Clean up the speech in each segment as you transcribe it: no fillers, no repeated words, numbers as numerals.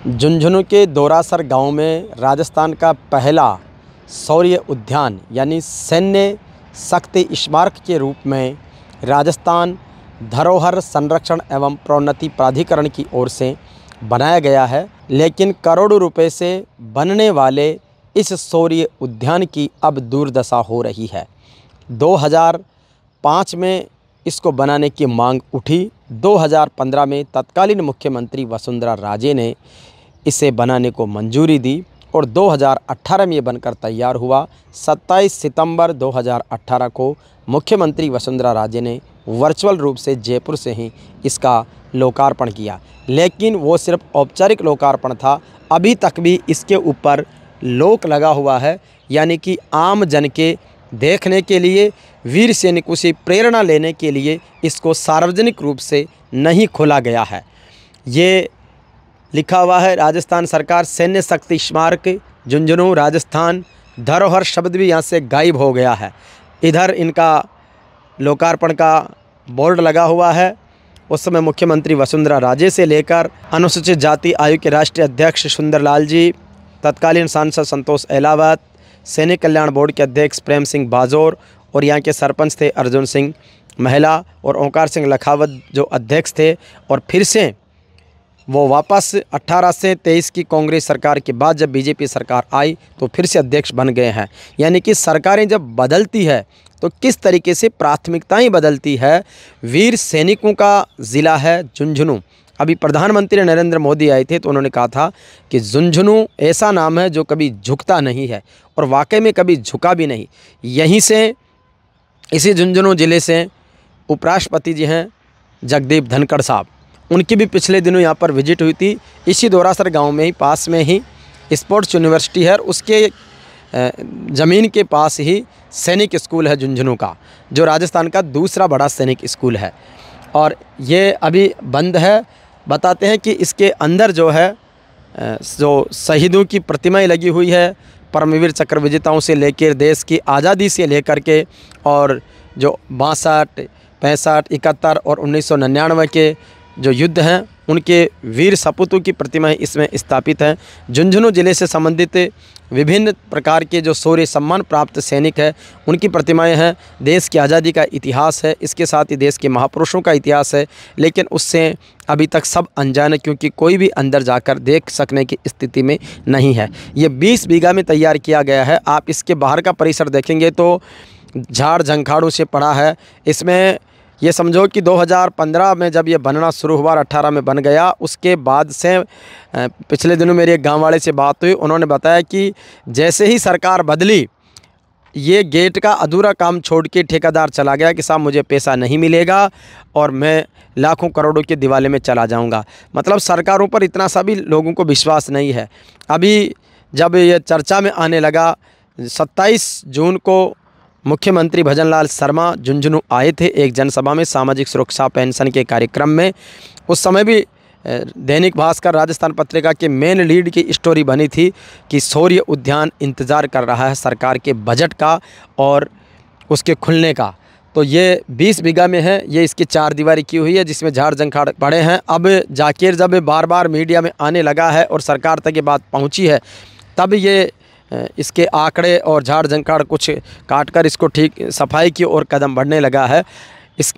झुंझुनू के दोरासर गांव में राजस्थान का पहला शौर्य उद्यान यानी सैन्य शक्ति स्मारक के रूप में राजस्थान धरोहर संरक्षण एवं प्रोन्नति प्राधिकरण की ओर से बनाया गया है। लेकिन करोड़ों रुपए से बनने वाले इस शौर्य उद्यान की अब दुर्दशा हो रही है। 2005 में इसको बनाने की मांग उठी। 2015 में तत्कालीन मुख्यमंत्री वसुंधरा राजे ने इसे बनाने को मंजूरी दी और 2018 में ये बनकर तैयार हुआ। 27 सितंबर 2018 को मुख्यमंत्री वसुंधरा राजे ने वर्चुअल रूप से जयपुर से ही इसका लोकार्पण किया, लेकिन वो सिर्फ औपचारिक लोकार्पण था। अभी तक भी इसके ऊपर लोक लगा हुआ है, यानी कि आम जन के देखने के लिए, वीर सैनिकों से प्रेरणा लेने के लिए इसको सार्वजनिक रूप से नहीं खोला गया है। ये लिखा हुआ है राजस्थान सरकार सैन्य शक्ति स्मारक झुंझुनू राजस्थान। धरोहर शब्द भी यहाँ से गायब हो गया है। इधर इनका लोकार्पण का बोर्ड लगा हुआ है। उस समय मुख्यमंत्री वसुंधरा राजे से लेकर अनुसूचित जाति आयोग के राष्ट्रीय अध्यक्ष सुंदरलाल जी, तत्कालीन सांसद संतोष अहलावत, सैनिक कल्याण बोर्ड के अध्यक्ष प्रेम सिंह बाजोर और यहाँ के सरपंच थे अर्जुन सिंह महिला और ओंकार सिंह लखावत जो अध्यक्ष थे। और फिर से वो वापस 18 से 23 की कांग्रेस सरकार के बाद जब बीजेपी सरकार आई तो फिर से अध्यक्ष बन गए हैं। यानी कि सरकारें जब बदलती है तो किस तरीके से प्राथमिकताएं बदलती है। वीर सैनिकों का ज़िला है झुंझुनू। अभी प्रधानमंत्री नरेंद्र मोदी आए थे तो उन्होंने कहा था कि झुंझुनू ऐसा नाम है जो कभी झुकता नहीं है, और वाकई में कभी झुका भी नहीं। यहीं से इसी झुंझुनू ज़िले से उपराष्ट्रपति जी हैं जगदीप धनखड़ साहब, उनकी भी पिछले दिनों यहाँ पर विजिट हुई थी। इसी दोरासर गांव में ही पास में ही स्पोर्ट्स यूनिवर्सिटी है और उसके ज़मीन के पास ही सैनिक स्कूल है झुंझुनू का, जो राजस्थान का दूसरा बड़ा सैनिक स्कूल है। और ये अभी बंद है। बताते हैं कि इसके अंदर जो है जो शहीदों की प्रतिमाएं लगी हुई है, परमवीर चक्र विजेताओं से लेकर देश की आज़ादी से लेकर के, और जो 62, 65, 71 और 1999 के जो युद्ध हैं उनके वीर सपूतों की प्रतिमाएं इसमें स्थापित हैं। झुंझुनू ज़िले से संबंधित विभिन्न प्रकार के जो शौर्य सम्मान प्राप्त सैनिक हैं उनकी प्रतिमाएं हैं। देश की आज़ादी का इतिहास है, इसके साथ ही देश के महापुरुषों का इतिहास है, लेकिन उससे अभी तक सब अनजान है क्योंकि कोई भी अंदर जाकर देख सकने की स्थिति में नहीं है। ये 20 बीघा में तैयार किया गया है। आप इसके बाहर का परिसर देखेंगे तो झाड़ झंखाड़ों से पड़ा है। इसमें ये समझो कि 2015 में जब ये बनना शुरू हुआ और 18 में बन गया, उसके बाद से पिछले दिनों मेरे एक गांव वाले से बात हुई। उन्होंने बताया कि जैसे ही सरकार बदली, ये गेट का अधूरा काम छोड़ के ठेकेदार चला गया कि साहब मुझे पैसा नहीं मिलेगा और मैं लाखों करोड़ों के दिवाले में चला जाऊंगा। मतलब सरकारों पर इतना सा भी लोगों को विश्वास नहीं है। अभी जब ये चर्चा में आने लगा, 27 जून को मुख्यमंत्री भजनलाल शर्मा झुंझुनू आए थे एक जनसभा में सामाजिक सुरक्षा पेंशन के कार्यक्रम में। उस समय भी दैनिक भास्कर राजस्थान पत्रिका के मेन लीड की स्टोरी बनी थी कि शौर्य उद्यान इंतज़ार कर रहा है सरकार के बजट का और उसके खुलने का। तो ये 20 बीघा में है। ये इसकी 4 दीवारी की हुई है जिसमें झाड़ झंखाड़ पड़े हैं। अब जाकिर जब बार बार मीडिया में आने लगा है और सरकार तक ये बात पहुँची है, तब ये इसके आंकड़े और झाड़ झंखाड़ कुछ काटकर इसको ठीक सफाई की ओर कदम बढ़ने लगा है।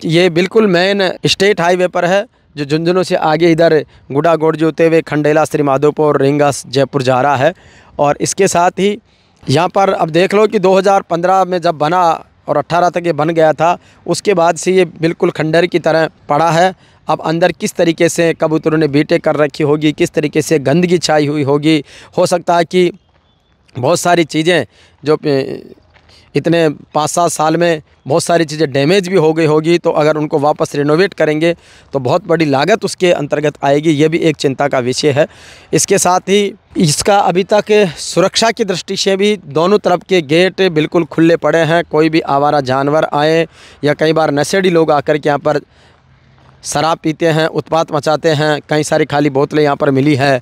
ये बिल्कुल मेन स्टेट हाईवे पर है जो झुंझुनू से आगे इधर गुड़ागोड़ होते हुए खंडेला, श्री माधोपुर, रिंगस, जयपुर जा रहा है। और इसके साथ ही यहाँ पर अब देख लो कि 2015 में जब बना और 18 तक ये बन गया था, उसके बाद से ये बिल्कुल खंडर की तरह पड़ा है। अब अंदर किस तरीके से कबूतरों ने बीटें कर रखी होगी, किस तरीके से गंदगी छाई हुई होगी, हो सकता है कि बहुत सारी चीज़ें जो इतने 5-7 साल में बहुत सारी चीज़ें डैमेज भी हो गई होगी, तो अगर उनको वापस रिनोवेट करेंगे तो बहुत बड़ी लागत उसके अंतर्गत आएगी। ये भी एक चिंता का विषय है। इसके साथ ही इसका अभी तक सुरक्षा की दृष्टि से भी दोनों तरफ के गेट बिल्कुल खुले पड़े हैं। कोई भी आवारा जानवर आए या कई बार नशेड़ी लोग आकर के यहाँ पर शराब पीते हैं, उत्पात मचाते हैं। कई सारी खाली बोतलें यहाँ पर मिली है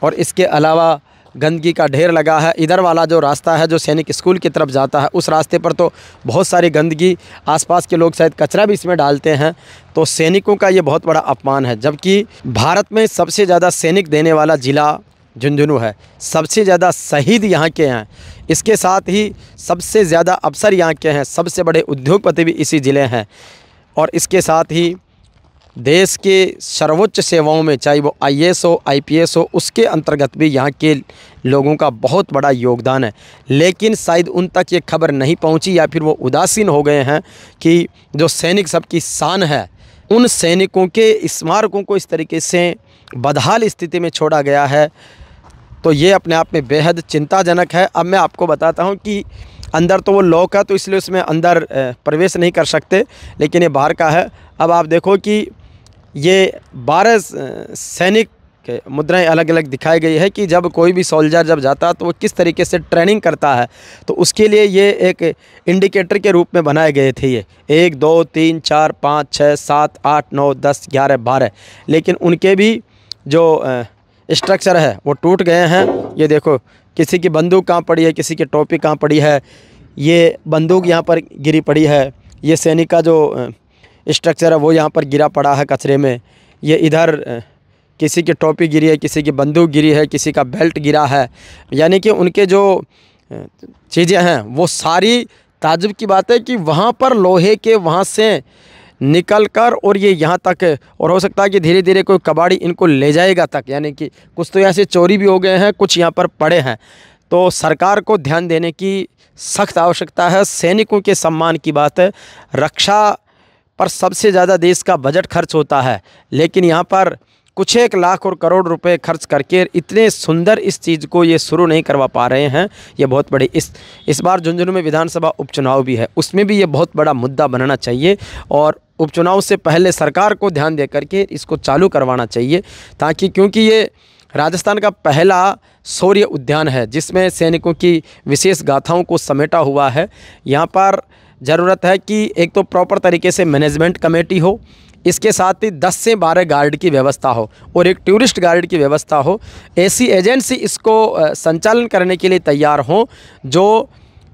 और इसके अलावा गंदगी का ढेर लगा है। इधर वाला जो रास्ता है जो सैनिक स्कूल की तरफ जाता है, उस रास्ते पर तो बहुत सारी गंदगी, आसपास के लोग शायद कचरा भी इसमें डालते हैं। तो सैनिकों का ये बहुत बड़ा अपमान है। जबकि भारत में सबसे ज़्यादा सैनिक देने वाला ज़िला झुंझुनू है। सबसे ज़्यादा शहीद यहाँ के हैं, इसके साथ ही सबसे ज़्यादा अफसर यहाँ के हैं, सबसे बड़े उद्योगपति भी इसी ज़िले हैं। और इसके साथ ही देश के सर्वोच्च सेवाओं में, चाहे वो IAS हो, IPS हो, उसके अंतर्गत भी यहाँ के लोगों का बहुत बड़ा योगदान है। लेकिन शायद उन तक ये खबर नहीं पहुँची, या फिर वो उदासीन हो गए हैं कि जो सैनिक सबकी शान है, उन सैनिकों के स्मारकों को इस तरीके से बदहाल स्थिति में छोड़ा गया है। तो ये अपने आप में बेहद चिंताजनक है। अब मैं आपको बताता हूँ कि अंदर तो वो लॉक है, तो इसलिए उसमें अंदर प्रवेश नहीं कर सकते, लेकिन ये बाहर का है। अब आप देखो कि ये 12 सैनिक के मुद्राएं अलग अलग दिखाई गई है कि जब कोई भी सोल्जर जब जाता है तो वो किस तरीके से ट्रेनिंग करता है। तो उसके लिए ये एक इंडिकेटर के रूप में बनाए गए थे, ये 1 2 3 4 5 6 7 8 9 10 11 12, लेकिन उनके भी जो स्ट्रक्चर है वो टूट गए हैं। ये देखो, किसी की बंदूक कहाँ पड़ी है, किसी की टोपी कहाँ पड़ी है, ये बंदूक यहाँ पर गिरी पड़ी है, ये सैनिक का जो स्ट्रक्चर है वो यहाँ पर गिरा पड़ा है कचरे में, ये इधर किसी की टोपी गिरी है, किसी की बंदूक गिरी है, किसी का बेल्ट गिरा है। यानी कि उनके जो चीज़ें हैं वो सारी, ताज्जुब की बात है कि वहाँ पर लोहे के वहाँ से निकल कर और ये यहाँ तक, और हो सकता है कि धीरे धीरे कोई कबाड़ी इनको ले जाएगा तक, यानी कि कुछ तो यहाँ से चोरी भी हो गए हैं, कुछ यहाँ पर पड़े हैं। तो सरकार को ध्यान देने की सख्त आवश्यकता है। सैनिकों के सम्मान की बात है, रक्षा पर सबसे ज़्यादा देश का बजट खर्च होता है, लेकिन यहाँ पर कुछ 1 लाख और करोड़ रुपए खर्च करके इतने सुंदर इस चीज़ को ये शुरू नहीं करवा पा रहे हैं। ये बहुत बड़ी, इस बार झुंझुनू में विधानसभा उपचुनाव भी है, उसमें भी ये बहुत बड़ा मुद्दा बनना चाहिए, और उपचुनाव से पहले सरकार को ध्यान दे करके इसको चालू करवाना चाहिए, ताकि, क्योंकि ये राजस्थान का पहला शौर्य उद्यान है जिसमें सैनिकों की विशेष गाथाओं को समेटा हुआ है। यहाँ पर ज़रूरत है कि एक तो प्रॉपर तरीके से मैनेजमेंट कमेटी हो, इसके साथ ही 10 से 12 गार्ड की व्यवस्था हो और एक टूरिस्ट गार्ड की व्यवस्था हो। ऐसी एजेंसी इसको संचालन करने के लिए तैयार हो जो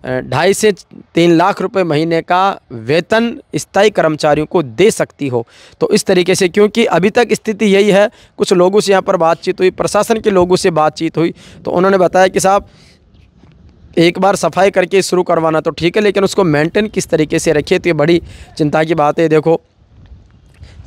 2.5 से 3 लाख रुपए महीने का वेतन स्थायी कर्मचारियों को दे सकती हो। तो इस तरीके से, क्योंकि अभी तक स्थिति यही है, कुछ लोगों से यहाँ पर बातचीत हुई, प्रशासन के लोगों से बातचीत हुई, तो उन्होंने बताया कि साहब एक बार सफाई करके शुरू करवाना तो ठीक है, लेकिन उसको मेंटेन किस तरीके से रखिए, तो ये बड़ी चिंता की बात है। देखो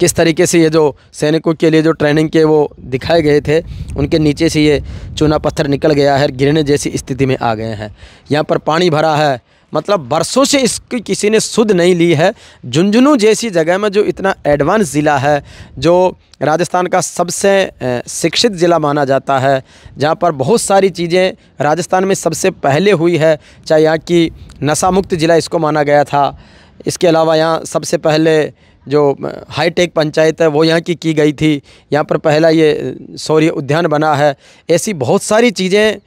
किस तरीके से ये जो सैनिकों के लिए जो ट्रेनिंग के वो दिखाए गए थे, उनके नीचे से ये चूना पत्थर निकल गया है, गिरने जैसी स्थिति में आ गए हैं। यहाँ पर पानी भरा है, मतलब बरसों से इसकी किसी ने सुध नहीं ली है। झुंझुनू जैसी जगह में जो इतना एडवांस ज़िला है, जो राजस्थान का सबसे शिक्षित ज़िला माना जाता है, जहाँ पर बहुत सारी चीज़ें राजस्थान में सबसे पहले हुई है, चाहे यहाँ की नशा मुक्त ज़िला इसको माना गया था, इसके अलावा यहाँ सबसे पहले जो हाईटेक पंचायत है वो यहाँ की गई थी, यहाँ पर पहला ये शौर्य उद्यान बना है। ऐसी बहुत सारी चीज़ें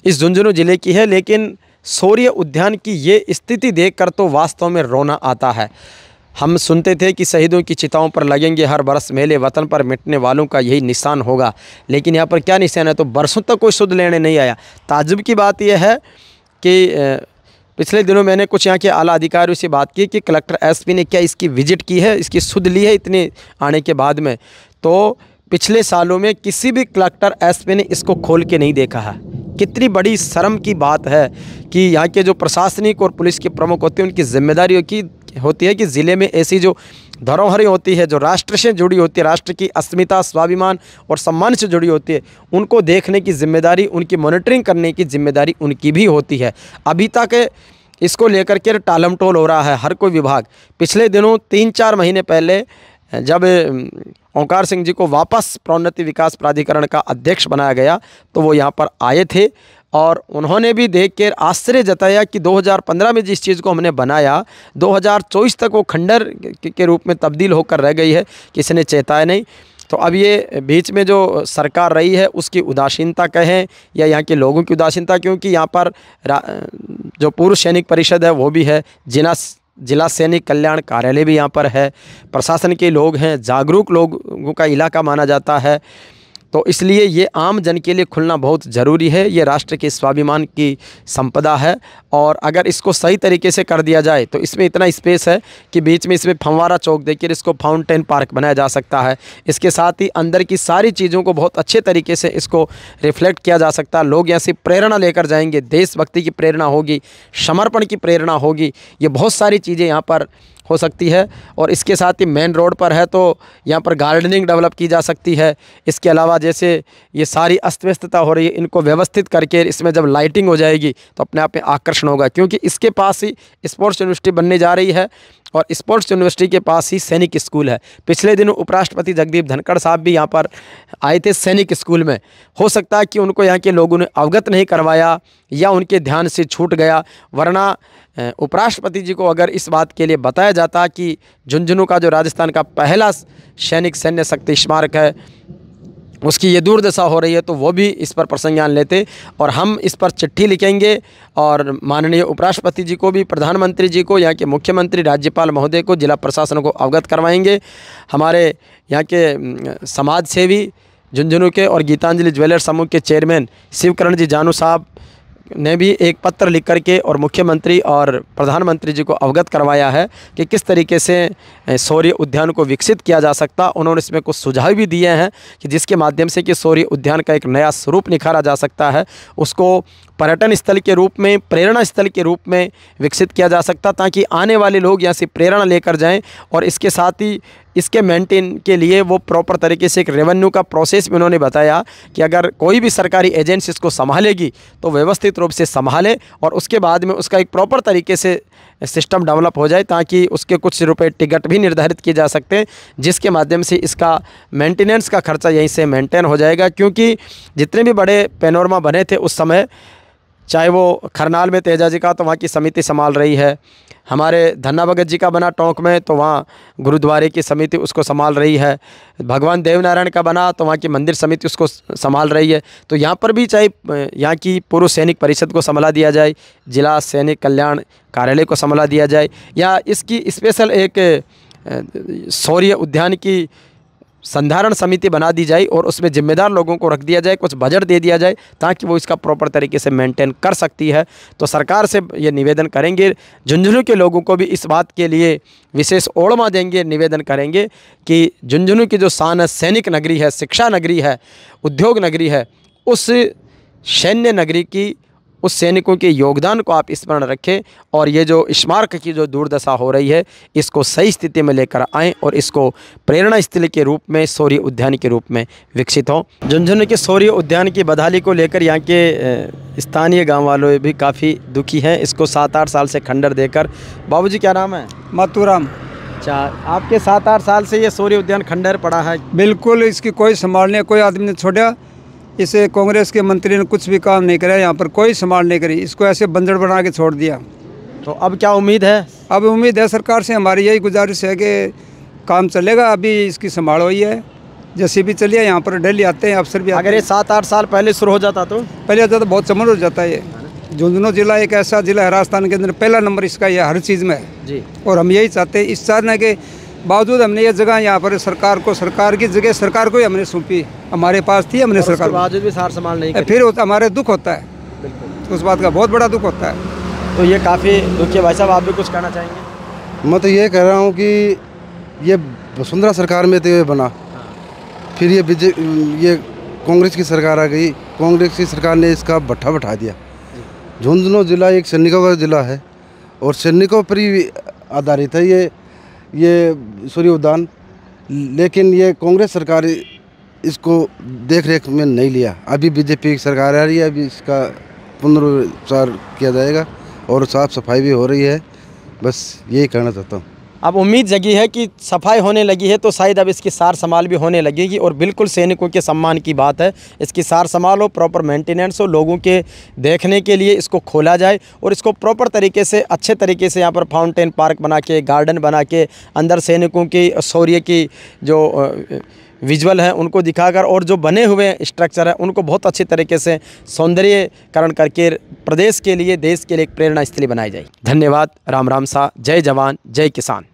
इस झुंझुनू ज़िले की है, लेकिन शौर्य उद्यान की ये स्थिति देखकर तो वास्तव में रोना आता है। हम सुनते थे कि शहीदों की चिताओं पर लगेंगे हर बरस मेले, वतन पर मिटने वालों का यही निशान होगा, लेकिन यहाँ पर क्या निशान है, तो बरसों तक कोई सुध लेने नहीं आया। ताज्जुब की बात यह है कि पिछले दिनों मैंने कुछ यहाँ के आला अधिकारियों से बात की कि कलेक्टर एसपी ने क्या इसकी विजिट की है, इसकी सुध ली है इतने आने के बाद में, तो पिछले सालों में किसी भी कलेक्टर एसपी ने इसको खोल के नहीं देखा है। कितनी बड़ी शर्म की बात है कि यहाँ के जो प्रशासनिक और पुलिस के प्रमुख होते हैं, उनकी जिम्मेदारी होती है कि ज़िले में ऐसी जो धरोहरें होती है, जो राष्ट्र से जुड़ी होती है, राष्ट्र की अस्मिता, स्वाभिमान और सम्मान से जुड़ी होती है, उनको देखने की जिम्मेदारी, उनकी मॉनिटरिंग करने की जिम्मेदारी उनकी भी होती है। अभी तक इसको लेकर के टालमटोल हो रहा है हर कोई विभाग। पिछले दिनों 3-4 महीने पहले जब ओंकार सिंह जी को वापस प्रोन्नति विकास प्राधिकरण का अध्यक्ष बनाया गया, तो वो यहाँ पर आए थे और उन्होंने भी देख कर आश्चर्य जताया कि 2015 में जिस चीज़ को हमने बनाया, 2024 तक वो खंडर के रूप में तब्दील होकर रह गई है, किसी ने चेताया नहीं। तो अब ये बीच में जो सरकार रही है उसकी उदासीनता कहें या यहाँ के लोगों की उदासीनता, क्योंकि यहाँ पर जो पूर्व सैनिक परिषद है वो भी है, जिला सैनिक कल्याण कार्यालय भी यहाँ पर है, प्रशासन के लोग हैं, जागरूक लोगों का इलाका माना जाता है। तो इसलिए ये आम जन के लिए खुलना बहुत ज़रूरी है। ये राष्ट्र के स्वाभिमान की संपदा है और अगर इसको सही तरीके से कर दिया जाए तो इसमें इतना स्पेस है कि बीच में इसमें फंवारा चौक देकर इसको फाउंटेन पार्क बनाया जा सकता है। इसके साथ ही अंदर की सारी चीज़ों को बहुत अच्छे तरीके से इसको रिफ्लेक्ट किया जा सकता है। लोग यहाँ से प्रेरणा लेकर जाएंगे, देशभक्ति की प्रेरणा होगी, समर्पण की प्रेरणा होगी। ये बहुत सारी चीज़ें यहाँ पर हो सकती है। और इसके साथ ही मेन रोड पर है तो यहाँ पर गार्डनिंग डेवलप की जा सकती है। इसके अलावा जैसे ये सारी अस्त व्यस्तता हो रही है, इनको व्यवस्थित करके इसमें जब लाइटिंग हो जाएगी तो अपने आप में आकर्षण होगा, क्योंकि इसके पास ही स्पोर्ट्स यूनिवर्सिटी बनने जा रही है और स्पोर्ट्स यूनिवर्सिटी के पास ही सैनिक स्कूल है। पिछले दिनों उपराष्ट्रपति जगदीप धनखड़ साहब भी यहाँ पर आए थे सैनिक स्कूल में। हो सकता है कि उनको यहाँ के लोगों ने अवगत नहीं करवाया या उनके ध्यान से छूट गया, वरना उपराष्ट्रपति जी को अगर इस बात के लिए बताया जाता कि झुंझुनू का जो राजस्थान का पहला सैनिक सैन्य शक्ति स्मारक है उसकी ये दुर्दशा हो रही है, तो वो भी इस पर प्रसंज्ञान लेते और हम इस पर चिट्ठी लिखेंगे और माननीय उपराष्ट्रपति जी को भी, प्रधानमंत्री जी को, यहाँ के मुख्यमंत्री, राज्यपाल महोदय को, जिला प्रशासन को अवगत करवाएंगे। हमारे यहाँ के समाज सेवी झुंझुनू के और गीतांजलि ज्वेलर्स समूह के चेयरमैन शिवकरण जी जानू साहब ने भी एक पत्र लिख करके और मुख्यमंत्री और प्रधानमंत्री जी को अवगत करवाया है कि किस तरीके से शौर्य उद्यान को विकसित किया जा सकता। उन्होंने इसमें कुछ सुझाव भी दिए हैं कि जिसके माध्यम से कि शौर्य उद्यान का एक नया स्वरूप निखारा जा सकता है, उसको पर्यटन स्थल के रूप में, प्रेरणा स्थल के रूप में विकसित किया जा सकता, ताकि आने वाले लोग यहाँ से प्रेरणा लेकर जाएं। और इसके साथ ही इसके मेंटेन के लिए वो प्रॉपर तरीके से एक रेवेन्यू का प्रोसेस भी उन्होंने बताया कि अगर कोई भी सरकारी एजेंसी इसको संभालेगी तो व्यवस्थित रूप से संभाले और उसके बाद में उसका एक प्रॉपर तरीके से सिस्टम डेवलप हो जाए, ताकि उसके कुछ रुपए टिकट भी निर्धारित किए जा सकते हैं, जिसके माध्यम से इसका मेंटेनेंस का खर्चा यहीं से मेंटेन हो जाएगा। क्योंकि जितने भी बड़े पैनोरमा बने थे उस समय, चाहे वो खरनाल में तेजा जी का तो वहाँ की समिति संभाल रही है, हमारे धन्ना भगत जी का बना टोंक में तो वहाँ गुरुद्वारे की समिति उसको संभाल रही है, भगवान देवनारायण का बना तो वहाँ की मंदिर समिति उसको संभाल रही है। तो यहाँ पर भी चाहे यहाँ की पूर्व सैनिक परिषद को संभाला दिया जाए, जिला सैनिक कल्याण कार्यालय को संभाला दिया जाए, या इसकी स्पेशल एक शौर्य उद्यान की संधारण समिति बना दी जाए और उसमें जिम्मेदार लोगों को रख दिया जाए, कुछ बजट दे दिया जाए ताकि वो इसका प्रॉपर तरीके से मेंटेन कर सकती है। तो सरकार से ये निवेदन करेंगे, झुंझुनू के लोगों को भी इस बात के लिए विशेष ओड़मा देंगे, निवेदन करेंगे कि झुंझुनू की जो शान है, सैनिक नगरी है, शिक्षा नगरी है, उद्योग नगरी है, उस सैन्य नगरी की, उस सैनिकों के योगदान को आप स्मरण रखें और ये जो स्मारक की जो दुर्दशा हो रही है इसको सही स्थिति में लेकर आएँ और इसको प्रेरणा स्थल के रूप में, शौर्य उद्यान के रूप में विकसित हो। झुंझुनू के शौर्य उद्यान की बदहाली को लेकर यहाँ के स्थानीय गांव वालों भी काफ़ी दुखी हैं। इसको 7-8 साल से खंडर देकर, बाबूजी क्या नाम है? मातूराम। अच्छा, आपके 7-8 साल से ये शौर्य उद्यान खंडर पड़ा है? बिल्कुल, इसकी कोई संभालने, कोई आदमी ने छोड़ा। इसे कांग्रेस के मंत्री ने कुछ भी काम नहीं करा, यहाँ पर कोई संभाल नहीं करी, इसको ऐसे बंदर बना के छोड़ दिया। तो अब क्या उम्मीद है? अब उम्मीद है सरकार से, हमारी यही गुजारिश है कि काम चलेगा। अभी इसकी संभाल हुई है, जैसे भी चलिए, यहाँ पर डेली आते हैं अफसर भी। अगर ये 7-8 साल पहले शुरू हो जाता तो? पहले होता तो बहुत समझ हो जाता है। ये झुंझुनू जिला एक ऐसा जिला है राजस्थान के अंदर, पहला नंबर इसका ये हर चीज़ में है जी। और हम यही चाहते हैं, इस चाहने के बावजूद हमने ये जगह यहाँ पर सरकार को, सरकार की जगह सरकार को ही हमने सौंपी, हमारे पास थी, हमने सरकार को, बावजूद भी सार संभाल नहीं करी। फिर हमारे दुख होता है, तो उस बात का बहुत बड़ा दुख होता है। तो ये काफ़ी दुखी है। भाई साहब, आप भी कुछ कहना चाहेंगे? मैं तो ये कह रहा हूँ कि ये वसुंधरा सरकार में तो ये बना, फिर ये कांग्रेस की सरकार आ गई, कांग्रेस की सरकार ने इसका भट्ठा बैठा दिया। झुंझुनू जिला एक सैनिकों का जिला है और सैनिकों पर ही आधारित है ये शौर्य उद्यान, लेकिन ये कांग्रेस सरकार इसको देख रेख में नहीं लिया। अभी बीजेपी की सरकार आ रही है, अभी इसका पुनरुद्धार किया जाएगा और साफ़ सफाई भी हो रही है। बस यही कहना चाहता हूँ। अब उम्मीद जगी है कि सफाई होने लगी है तो शायद अब इसकी सार संभाल भी होने लगेगी और बिल्कुल सैनिकों के सम्मान की बात है। इसकी सार संभाल हो, प्रॉपर मेंटेनेंस हो, लोगों के देखने के लिए इसको खोला जाए और इसको प्रॉपर तरीके से, अच्छे तरीके से यहाँ पर फाउंटेन पार्क बना के, गार्डन बना के, अंदर सैनिकों की शौर्य की जो विजुअल है उनको दिखाकर और जो बने हुए स्ट्रक्चर है उनको बहुत अच्छी तरीके से सौंदर्यकरण करके प्रदेश के लिए, देश के लिए एक प्रेरणा स्थली बनाई जाए। धन्यवाद। राम राम सा। जय जवान, जय किसान।